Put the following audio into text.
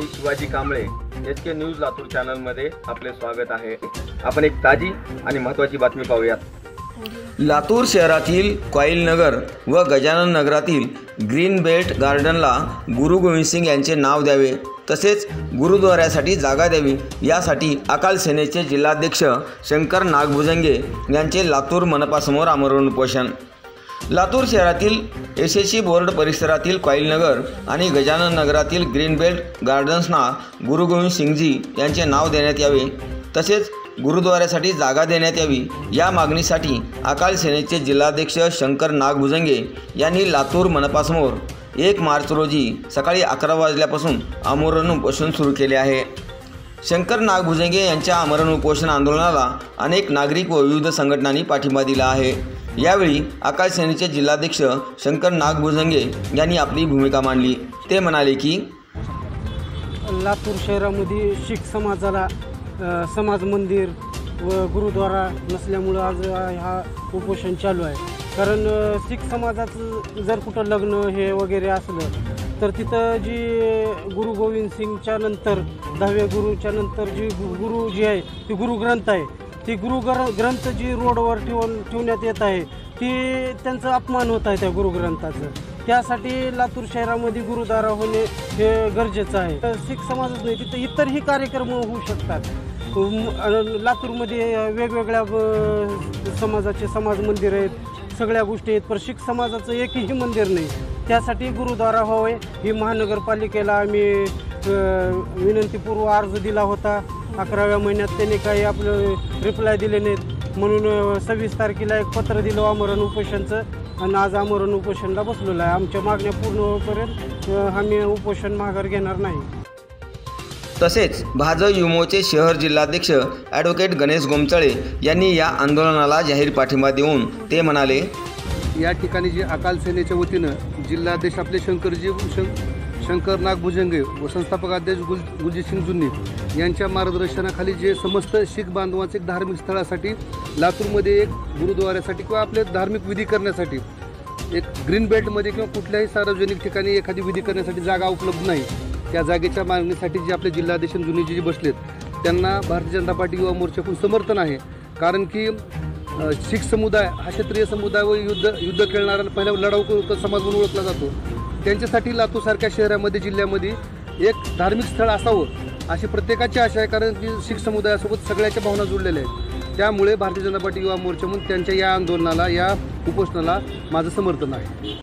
मी Shivaji Kamble SK news Latur चॅनलमध्ये आपले स्वागत आहे। आपण एक ताजी आणि महत्त्वाची बातमी पाहूयात। लातूर शहरातील क्वाईल नगर व गजानन नगरातील ग्रीन बेल्ट गार्डनला गुरु गोविंद सिंग यांचे नाव द्यावे तसेच गुरुद्वाऱ्यासाठी जागा द्यावी यासाठी अकाल सेनेचे जिल्हाध्यक्ष शंकर नागभुजंगे यांचे लातूर मनपासमोर आमरण उपोषण। लातूर शहरातील SSC बोर्ड परिसरातील क्वाईल नगर आणि गजानन नगरातील ग्रीन बेल्ट गार्डन्सना गुरु गोविंद सिंगजी यांचे नाव देण्यात यावे तसेच गुरुद्वाऱ्यासाठी जागा देण्यात यावी या मागणीसाठी अकाल सेनेचे जिल्हाध्यक्ष शंकर नागभुजंगे यांनी लातूर मनपासमोर 1 मार्च रोजी सकाळी 11 वाजल्यापासून आमरण उपोषण सुरू केले आहे। शंकर नागभुजंगे यांच्या आमरण उपोषण आंदोलनाला अनेक नागरिक व विविध संघटनांनी पाठिंबा दिला आहे। यावेळी अकाल सेनेचे जिल्हाध्यक्ष शंकर नागभुजंगे यांनी आपली भूमिका मांडली। ते म्हणाले की लातूर शहरामध्ये शीख समाजाला समाज मंदिर व गुरुद्वारा नसल्यामुळे आज हा उपोषण चालू आहे। कारण शीख समाजाचं जर कुठं लग्न हे वगैरे असलं तर तिथं जी गुरु गोविंद सिंगच्या नंतर 10व्या गुरुच्या नंतर जी गुरु जी आहे ती गुरुग्रंथ आहे, ती गुरुग्रंथ जी रोडवर ठेवण्यात येत आहे ती त्यांचा अपमान होत आहे त्या गुरुग्रंथाचं। त्यासाठी लातूर शहरामध्ये गुरुद्वारा होणे हे गरजेचं आहे। शीख समाजच नाही तिथं इतरही कार्यक्रम होऊ शकतात। लातूरमध्ये वेगवेगळ्या समाजाचे समाज मंदिर आहेत, सगळ्या गोष्टी आहेत, पण शीख समाजाचं एकही मंदिर नाही। त्यासाठी गुरुद्वारा व्हावे ही महानगरपालिकेला आम्ही विनंतीपूर्व अर्ज दिला होता। 11व्या महिन्यात त्यांनी काही आपलं रिप्लाय दिले नाहीत म्हणून 26 तारखेला एक पत्र दिलं आमरण उपोषणचं आणि आज आमरण उपोषणला बसलेलं आहे। आमच्या मागण्या पूर्ण होईपर्यंत आम्ही उपोषण माघार घेणार नाही। तसेच भाजप युमोचे शहर जिल्हाध्यक्ष ॲडव्होकेट गणेश गोमचळे यांनी या आंदोलनाला जाहीर पाठिंबा देऊन ते म्हणाले, या ठिकाणी जे अकाल सेनेच्या वतीनं जिल्हाध्यक्ष आपले शंकर नागभुजंगे व संस्थापक अध्यक्ष गुलजीत सिंग जुन्नी यांच्या मार्गदर्शनाखाली जे समस्त शीख बांधवांचे एक धार्मिक स्थळासाठी लातूरमध्ये एक गुरुद्वाऱ्यासाठी किंवा आपले धार्मिक विधी करण्यासाठी एक ग्रीन बेल्टमध्ये किंवा कुठल्याही सार्वजनिक ठिकाणी एखादी विधी करण्यासाठी जागा उपलब्ध नाही, त्या जागेच्या मागणीसाठी जे आपले जिल्हाध्यक्ष जुन्नीजी जे बसलेत त्यांना भारतीय जनता पार्टी युवा मोर्चाकडून समर्थन आहे। कारण की शीख समुदाय हा क्षत्रिय समुदाय व युद्ध खेळणारा पहिला लढाऊ समाज म्हणून ओळखला जातो। त्यांच्यासाठी लातूरसारख्या शहरामध्ये जिल्ह्यामध्ये एक धार्मिक स्थळ असावं अशी प्रत्येकाची आशा आहे। कारण की शीख समुदायासोबत सगळ्याच्या भावना जुळलेल्या आहेत। त्यामुळे भारतीय जनता पार्टी युवा मोर्चा म्हणून त्यांच्या या आंदोलनाला या उपोषणाला माझं समर्थन आहे।